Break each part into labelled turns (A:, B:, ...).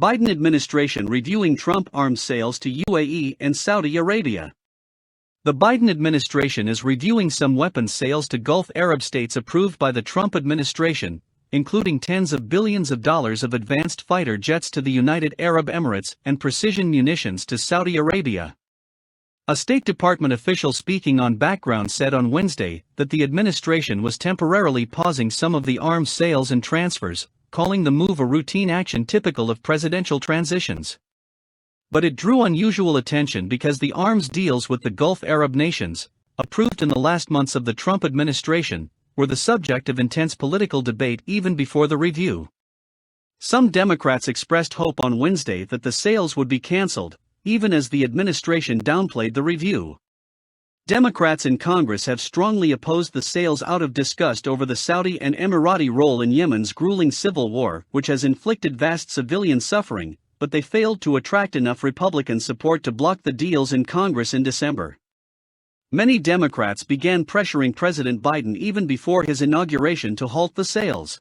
A: Biden administration reviewing Trump arms sales to U.A.E. and Saudi Arabia. The Biden administration is reviewing some weapons sales to Gulf Arab states approved by the Trump administration, including tens of billions of dollars of advanced fighter jets to the United Arab Emirates and precision munitions to Saudi Arabia. A State Department official speaking on background said on Wednesday that the administration was temporarily pausing some of the arms sales and transfers, calling the move a routine action typical of presidential transitions. But it drew unusual attention because the arms deals with the Gulf Arab nations, approved in the last months of the Trump administration, were the subject of intense political debate even before the review. Some Democrats expressed hope on Wednesday that the sales would be canceled, even as the administration downplayed the review. Democrats in Congress have strongly opposed the sales out of disgust over the Saudi and Emirati role in Yemen's grueling civil war, which has inflicted vast civilian suffering, but they failed to attract enough Republican support to block the deals in Congress in December. Many Democrats began pressuring President Biden even before his inauguration to halt the sales.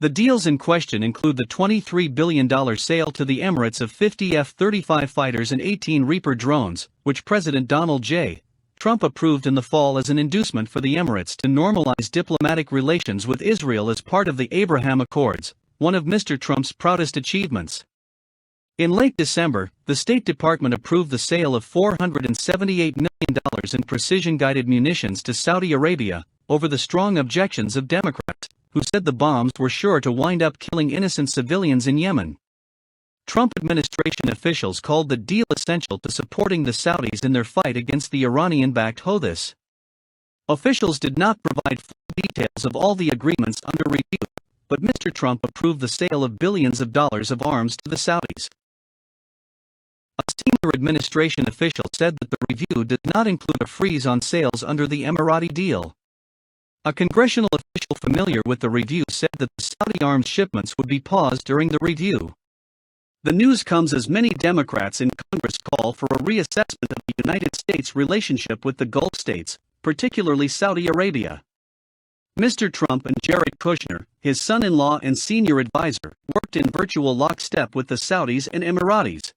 A: The deals in question include the $23 billion sale to the Emirates of 50 F-35 fighters and 18 Reaper drones, which President Donald J. Trump approved in the fall as an inducement for the Emirates to normalize diplomatic relations with Israel as part of the Abraham Accords, one of Mr. Trump's proudest achievements. In late December, the State Department approved the sale of $478 million in precision-guided munitions to Saudi Arabia, over the strong objections of Democrats, who said the bombs were sure to wind up killing innocent civilians in Yemen. Trump administration officials called the deal essential to supporting the Saudis in their fight against the Iranian-backed Houthis. Officials did not provide full details of all the agreements under review, but Mr. Trump approved the sale of billions of dollars of arms to the Saudis. A senior administration official said that the review did not include a freeze on sales under the Emirati deal. A congressional official familiar with the review said that the Saudi arms shipments would be paused during the review. The news comes as many Democrats in Congress call for a reassessment of the United States' relationship with the Gulf states, particularly Saudi Arabia. Mr. Trump and Jared Kushner, his son-in-law and senior advisor, worked in virtual lockstep with the Saudis and Emiratis.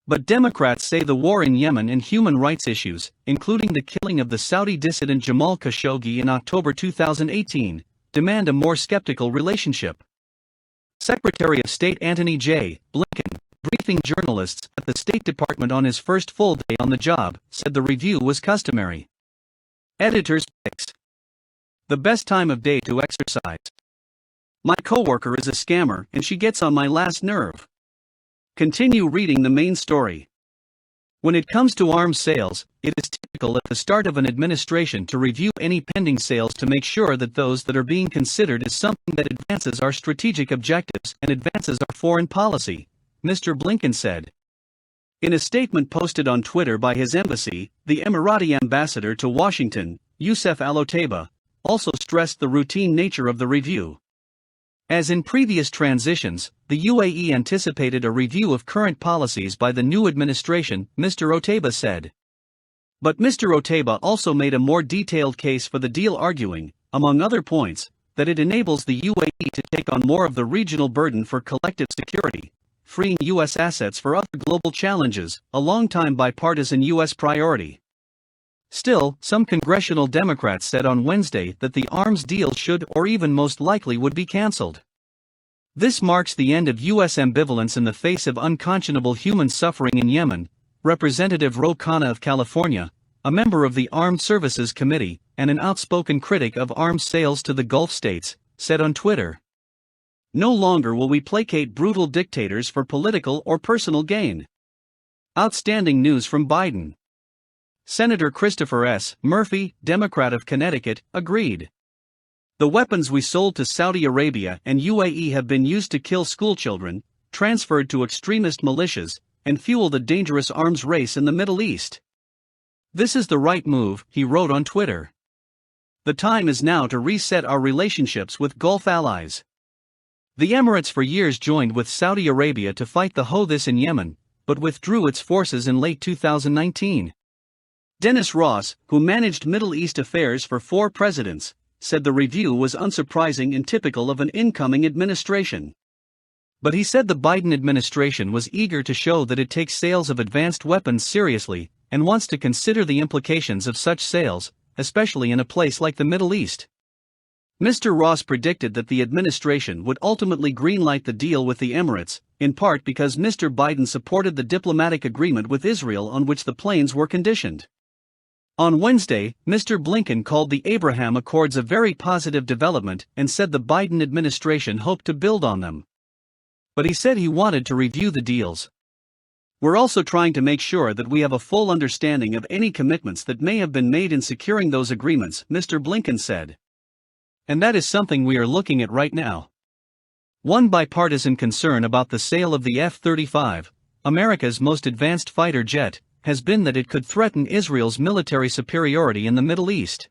A: But Democrats say the war in Yemen and human rights issues, including the killing of the Saudi dissident Jamal Khashoggi in October 2018, demand a more skeptical relationship. Secretary of State Antony J. Blinken, briefing journalists at the State Department on his first full day on the job, said the review was customary. Editor's picks. The best time of day to exercise. My coworker is a scammer and she gets on my last nerve. Continue reading the main story. When it comes to arms sales, it is typical at the start of an administration to review any pending sales to make sure that those that are being considered is something that advances our strategic objectives and advances our foreign policy, Mr. Blinken said. In a statement posted on Twitter by his embassy, the Emirati ambassador to Washington, Youssef Al-Otaiba, also stressed the routine nature of the review. As in previous transitions, the U.A.E. anticipated a review of current policies by the new administration, Mr. Otaiba said. But Mr. Otaiba also made a more detailed case for the deal, arguing, among other points, that it enables the U.A.E. to take on more of the regional burden for collective security, freeing U.S. assets for other global challenges, a long-time bipartisan U.S. priority. Still, some congressional Democrats said on Wednesday that the arms deal should or even most likely would be canceled. This marks the end of U.S. ambivalence in the face of unconscionable human suffering in Yemen, Representative Ro Khanna of California, a member of the Armed Services Committee and an outspoken critic of arms sales to the Gulf states, said on Twitter. No longer will we placate brutal dictators for political or personal gain. Outstanding news from Biden. Senator Christopher S. Murphy, Democrat of Connecticut, agreed. The weapons we sold to Saudi Arabia and U.A.E. have been used to kill schoolchildren, transferred to extremist militias, and fuel the dangerous arms race in the Middle East. This is the right move, he wrote on Twitter. The time is now to reset our relationships with Gulf allies. The Emirates for years joined with Saudi Arabia to fight the Houthis in Yemen, but withdrew its forces in late 2019. Dennis Ross, who managed Middle East affairs for 4 presidents, said the review was unsurprising and typical of an incoming administration. But he said the Biden administration was eager to show that it takes sales of advanced weapons seriously, and wants to consider the implications of such sales, especially in a place like the Middle East. Mr. Ross predicted that the administration would ultimately greenlight the deal with the Emirates, in part because Mr. Biden supported the diplomatic agreement with Israel on which the planes were conditioned. On Wednesday, Mr. Blinken called the Abraham Accords a very positive development and said the Biden administration hoped to build on them. But he said he wanted to review the deals. "We're also trying to make sure that we have a full understanding of any commitments that may have been made in securing those agreements," Mr. Blinken said. "And that is something we are looking at right now." One bipartisan concern about the sale of the F-35, America's most advanced fighter jet, has been that it could threaten Israel's military superiority in the Middle East.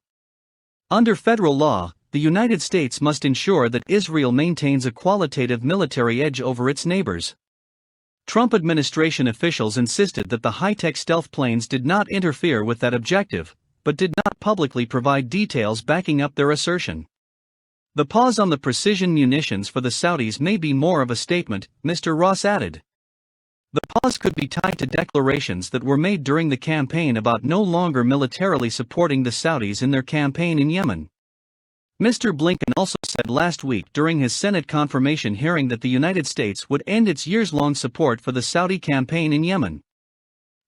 A: Under federal law, the United States must ensure that Israel maintains a qualitative military edge over its neighbors. Trump administration officials insisted that the high-tech stealth planes did not interfere with that objective, but did not publicly provide details backing up their assertion. The pause on the precision munitions for the Saudis may be more of a statement, Mr. Ross added. The pause could be tied to declarations that were made during the campaign about no longer militarily supporting the Saudis in their campaign in Yemen. Mr. Blinken also said last week during his Senate confirmation hearing that the United States would end its years-long support for the Saudi campaign in Yemen.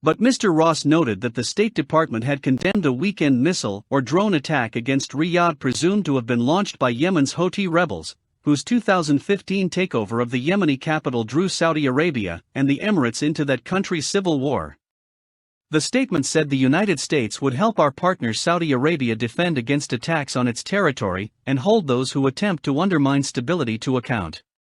A: But Mr. Ross noted that the State Department had condemned a weekend missile or drone attack against Riyadh presumed to have been launched by Yemen's Houthi rebels, whose 2015 takeover of the Yemeni capital drew Saudi Arabia and the Emirates into that country's civil war. The statement said the United States would help our partner Saudi Arabia defend against attacks on its territory and hold those who attempt to undermine stability to account.